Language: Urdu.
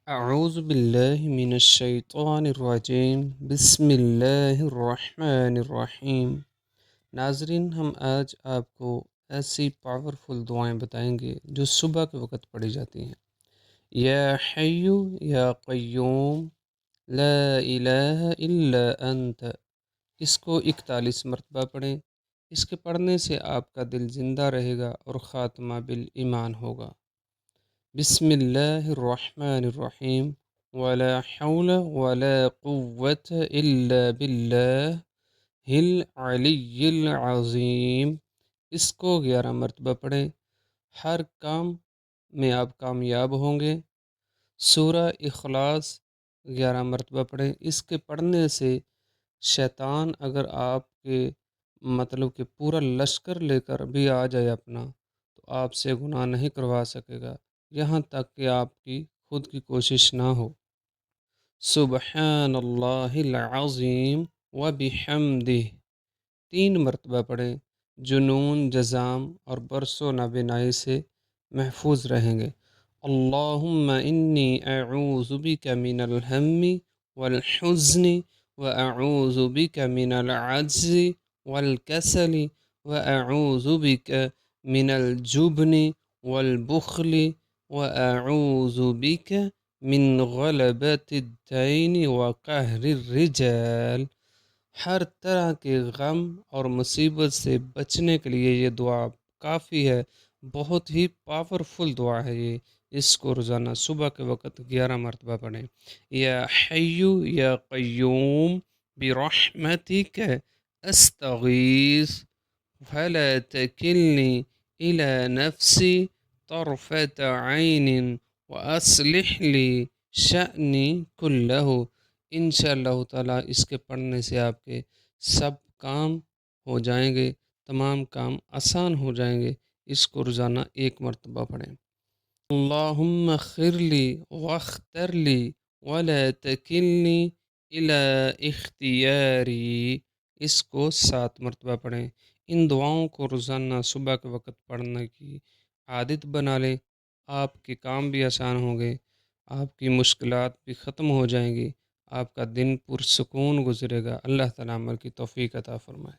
اعوذ باللہ من الشیطان الرجیم بسم اللہ الرحمن الرحیم۔ ناظرین، ہم آج آپ کو ایسی پاورفل دعائیں بتائیں گے جو صبح کے وقت پڑھی جاتی ہیں۔ یا حی یا قیوم لا الہ الا انت، اس کو 41 مرتبہ پڑھیں۔ اس کے پڑھنے سے آپ کا دل زندہ رہے گا اور خاتمہ بالایمان ہوگا۔ بسم اللہ الرحمن الرحیم۔ ولا حول ولا قوة الا باللہ العلی العظیم، اس کو 11 مرتبہ پڑھیں۔ ہر کام میں آپ کامیاب ہوں گے۔ سورہ اخلاص 11 مرتبہ پڑھیں۔ اس کے پڑھنے سے شیطان اگر آپ کے کہ پورا لشکر لے کر بھی آ جائے اپنا، تو آپ سے گناہ نہیں کروا سکے گا، یہاں تک کہ آپ کی خود کی کوشش نہ ہو۔ سبحان اللہ العظیم وبحمدہ 3 مرتبہ پڑھیں۔ جنون، جذام اور برس و نابینائی سے محفوظ رہیں گے۔ اللہم انی اعوذ بک من الہم والحزن واعوذ بک من العجز والکسل واعوذ بک من الجبن والبخل واعوذ بک من غلبۃ الدین وقہر الرجال۔ ہر طرح کے غم اور مصیبت سے بچنے کے لیے یہ دعا کافی ہے، بہت ہی پاورفل دعا ہے یہ۔ اس کو روزانہ صبح کے وقت 11 مرتبہ پڑھیں۔ یا حی یا قیوم برحمتک استغیث فلا تکلنی الی نفسی طرفۃ عین واصلح لی شأنی کلہ۔ انشاءاللہ تعالیٰ اس کے پڑھنے سے آپ کے سب کام ہو جائیں گے، تمام کام آسان ہو جائیں گے۔ اس کو روزانہ 1 مرتبہ پڑھیں۔ اللہم اغفر لی واختر لی ولا تکلنی الی اختیاری، اس کو 7 مرتبہ پڑھیں۔ ان دعاؤں کو روزانہ صبح کے وقت پڑھنے کی عادت بنا لیں، آپ کے کام بھی آسان ہوں گے، آپ کی مشکلات بھی ختم ہو جائیں گی، آپ کا دن پرسکون گزرے گا۔ اللہ تعالیٰ عمل کی توفیق عطا فرمائے۔